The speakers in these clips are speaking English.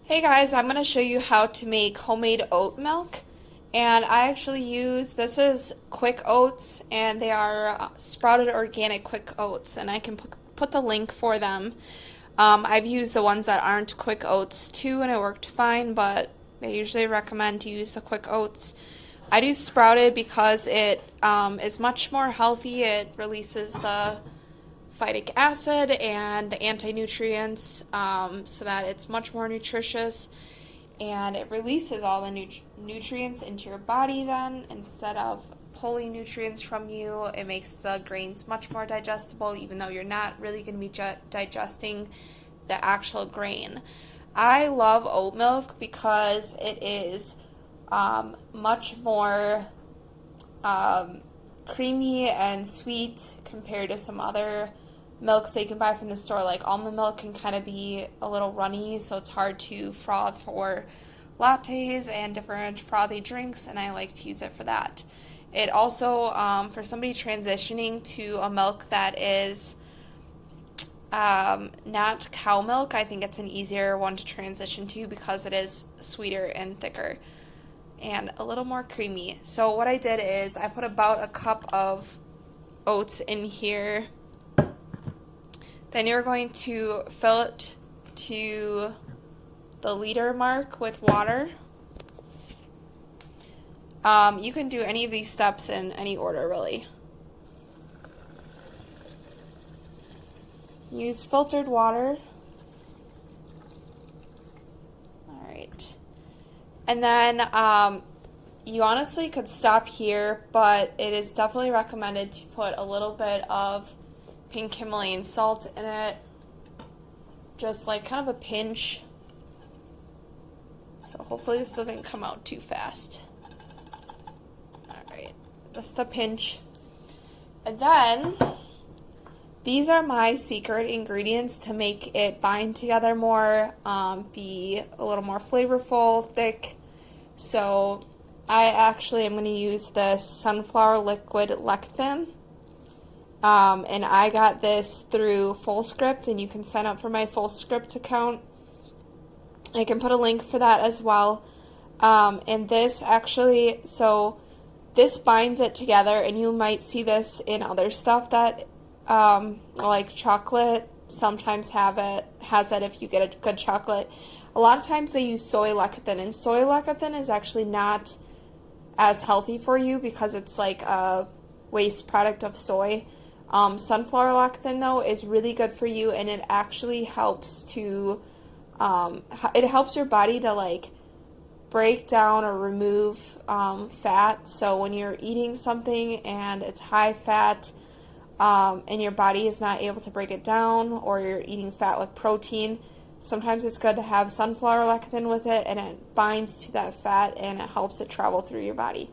Hey guys, I'm going to show you how to make homemade oat milk. And I actually use, this is quick oats, and they are sprouted organic quick oats, and I can put the link for them. I've used the ones that aren't quick oats too, and it worked fine, but they usually recommend to use the quick oats. I do sprouted because it is much more healthy. It releases the phytic acid and the anti-nutrients, so that it's much more nutritious, and it releases all the nutrients into your body then instead of pulling nutrients from you. It makes the grains much more digestible, even though you're not really going to be digesting the actual grain. I love oat milk because it is much more creamy and sweet compared to some other milks that you can buy from the store. Like almond milk can kind of be a little runny, so it's hard to froth for lattes and different frothy drinks, and I like to use it for that. It also, for somebody transitioning to a milk that is not cow milk, I think it's an easier one to transition to because it is sweeter and thicker and a little more creamy. So what I did is I put about a cup of oats in here. Then you're going to fill it to the liter mark with water. You can do any of these steps in any order, really. Use filtered water. Alright. And then you honestly could stop here, but it is definitely recommended to put a little bit of pink Himalayan salt in it, just like kind of a pinch. So hopefully this doesn't come out too fast. Alright, just a pinch. And then these are my secret ingredients to make it bind together more, be a little more flavorful, thick. So I actually am going to use this sunflower liquid lecithin. And I got this through Fullscript, and you can sign up for my Fullscript account. I can put a link for that as well. And this actually, so this binds it together, and you might see this in other stuff that, like chocolate, sometimes has it if you get a good chocolate. A lot of times they use soy lecithin, and soy lecithin is actually not as healthy for you because it's like a waste product of soy. Sunflower lecithin, though, is really good for you, and it actually helps to, it helps your body to, like, break down or remove fat. So when you're eating something and it's high fat, and your body is not able to break it down, or you're eating fat with protein, sometimes it's good to have sunflower lecithin with it, and it binds to that fat, and it helps it travel through your body.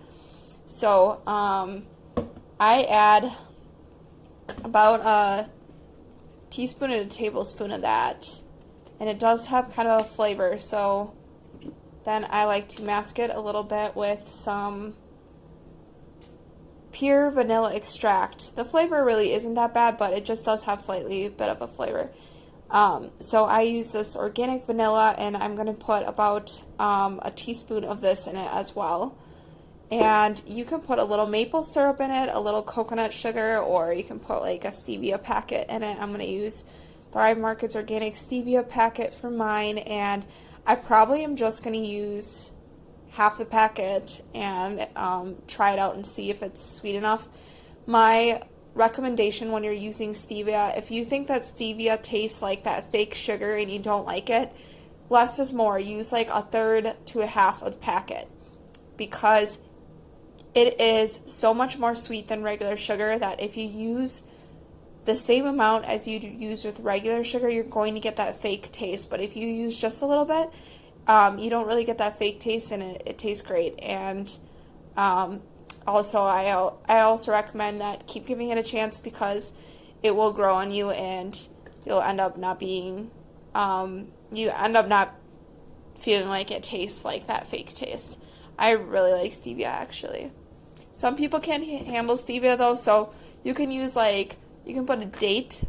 So, I add about a teaspoon and a tablespoon of that, and it does have kind of a flavor, so then I like to mask it a little bit with some pure vanilla extract. The flavor really isn't that bad, but it just does have slightly bit of a flavor. So I use this organic vanilla, and I'm going to put about a teaspoon of this in it as well. And you can put a little maple syrup in it, a little coconut sugar, or you can put like a stevia packet in it. I'm going to use Thrive Market's organic stevia packet for mine, and I probably am just going to use half the packet and try it out and see if it's sweet enough. My recommendation when you're using stevia, if you think that stevia tastes like that fake sugar and you don't like it, less is more. Use like a third to a half of the packet, because it is so much more sweet than regular sugar that if you use the same amount as you use with regular sugar, you're going to get that fake taste. But if you use just a little bit, you don't really get that fake taste, and it tastes great. And also, I also recommend that keep giving it a chance, because it will grow on you, and you'll end up not being, you end up not feeling like it tastes like that fake taste. I really like stevia, actually. Some people can't handle stevia, though, so you can use, like, you can put a date.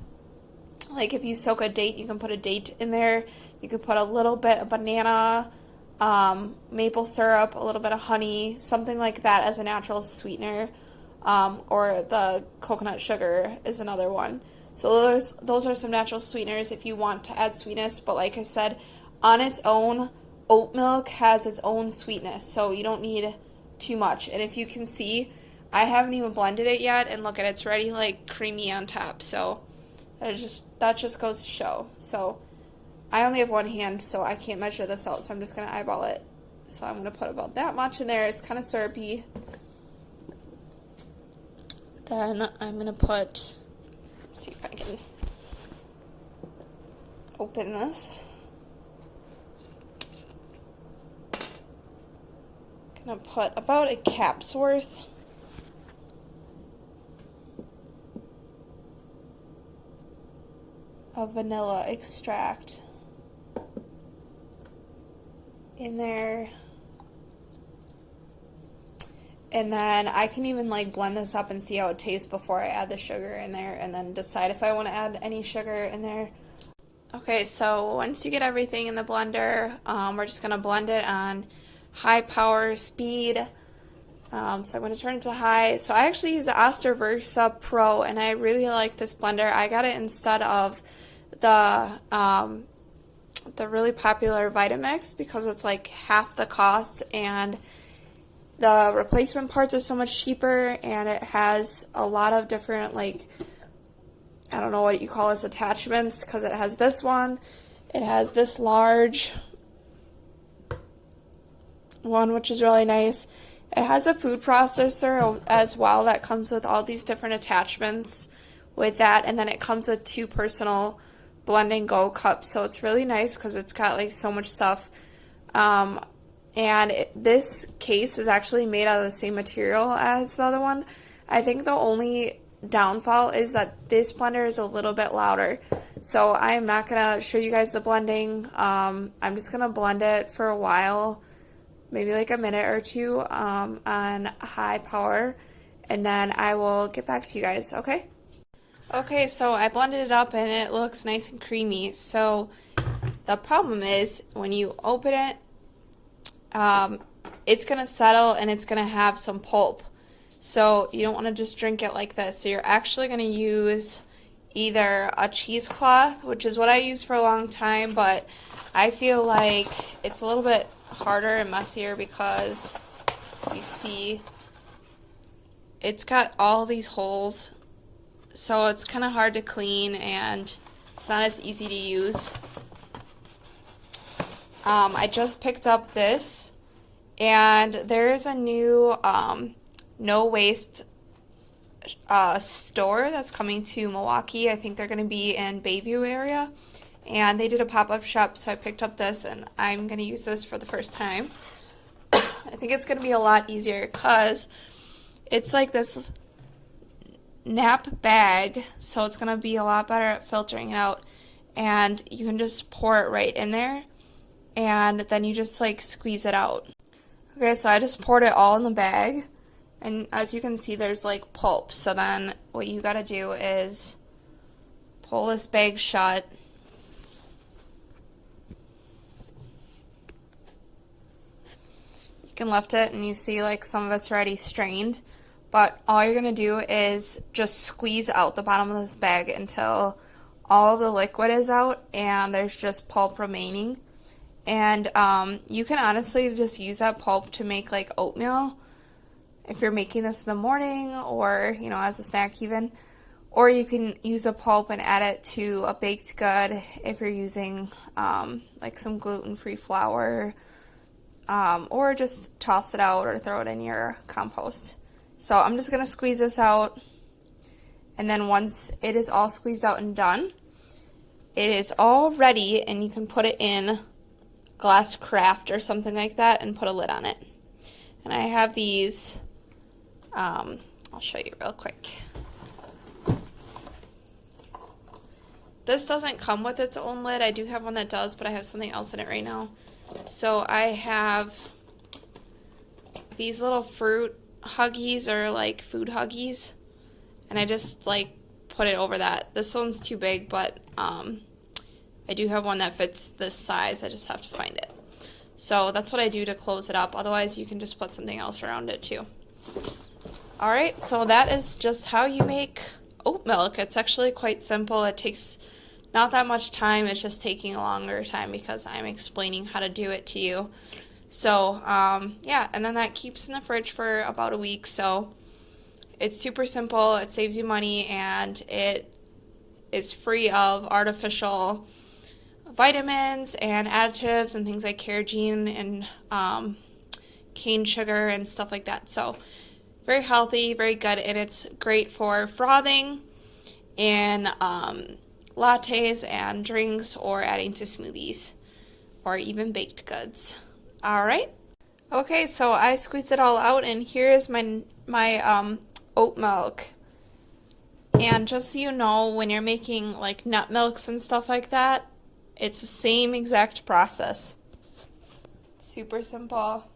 Like, if you soak a date, you can put a date in there. You could put a little bit of banana, maple syrup, a little bit of honey, something like that as a natural sweetener, or the coconut sugar is another one. So those are some natural sweeteners if you want to add sweetness, but like I said, on its own, oat milk has its own sweetness, so you don't need too much. And if you can see, I haven't even blended it yet, and look at it, it's already like creamy on top, so that just goes to show. So I only have one hand, so I can't measure this out, so I'm just going to eyeball it. So I'm going to put about that much in there. It's kind of syrupy. Then I'm going to put, let's see if I can open this. Going to put about a cap's worth. Of vanilla extract in there. And then I can even like blend this up and see how it tastes before I add the sugar in there, and then decide if I want to add any sugar in there. Okay, so once you get everything in the blender, we're just going to blend it on high power speed. So I'm going to turn it to high. So I actually use the Oster Versa Pro, and I really like this blender. I got it instead of the really popular Vitamix because it's like half the cost, and the replacement parts are so much cheaper, and it has a lot of different, like, I don't know what you call this, attachments, because it has this one, it has this large one, which is really nice. It has a food processor as well that comes with all these different attachments with that, and then it comes with 2 personal blend and go cups, so it's really nice because it's got like so much stuff. This case is actually made out of the same material as the other one. I think the only downfall is that this blender is a little bit louder, so I am not going to show you guys the blending. I'm just going to blend it for a while, maybe like a minute or two on high power, and then I will get back to you guys, okay? Okay, so I blended it up and it looks nice and creamy. So the problem is when you open it, it's going to settle and it's going to have some pulp. So you don't want to just drink it like this. So you're actually going to use either a cheesecloth, which is what I used for a long time, but I feel like it's a little bit harder and messier because you see it's got all these holes. So it's kind of hard to clean and it's not as easy to use. I just picked up this, and there's a new no waste store that's coming to Milwaukee. I think they're going to be in Bayview area, and they did a pop-up shop, so I picked up this and I'm going to use this for the first time. I think it's going to be a lot easier because it's like this nap bag, so it's going to be a lot better at filtering it out, and you can just pour it right in there and then you just like squeeze it out. Okay, so I just poured it all in the bag, and as you can see there's like pulp, so then what you got to do is pull this bag shut, you can lift it and you see like some of it's already strained. But all you're going to do is just squeeze out the bottom of this bag until all the liquid is out and there's just pulp remaining. And you can honestly just use that pulp to make like oatmeal if you're making this in the morning, or, you know, as a snack even. Or you can use the pulp and add it to a baked good if you're using like some gluten-free flour, or just toss it out or throw it in your compost. So I'm just going to squeeze this out, and then once it is all squeezed out and done, it is all ready, and you can put it in glass craft or something like that and put a lid on it. And I have these, I'll show you real quick. This doesn't come with its own lid. I do have one that does, but I have something else in it right now. So I have these little fruit Huggies, or like food Huggies, and I just like put it over that. This one's too big, but I do have one that fits this size. I just have to find it. So that's what I do to close it up. Otherwise, you can just put something else around it too. All right, so that is just how you make oat milk. It's actually quite simple. It takes not that much time. It's just taking a longer time because I'm explaining how to do it to you. So, yeah, and then that keeps in the fridge for about a week. So it's super simple. It saves you money, and it is free of artificial vitamins and additives and things like carrageenan and cane sugar and stuff like that. So very healthy, very good, and it's great for frothing and lattes and drinks, or adding to smoothies, or even baked goods. All right. Okay, so I squeezed it all out, and here is my oat milk. And just so you know, when you're making like nut milks and stuff like that, it's the same exact process. Super simple.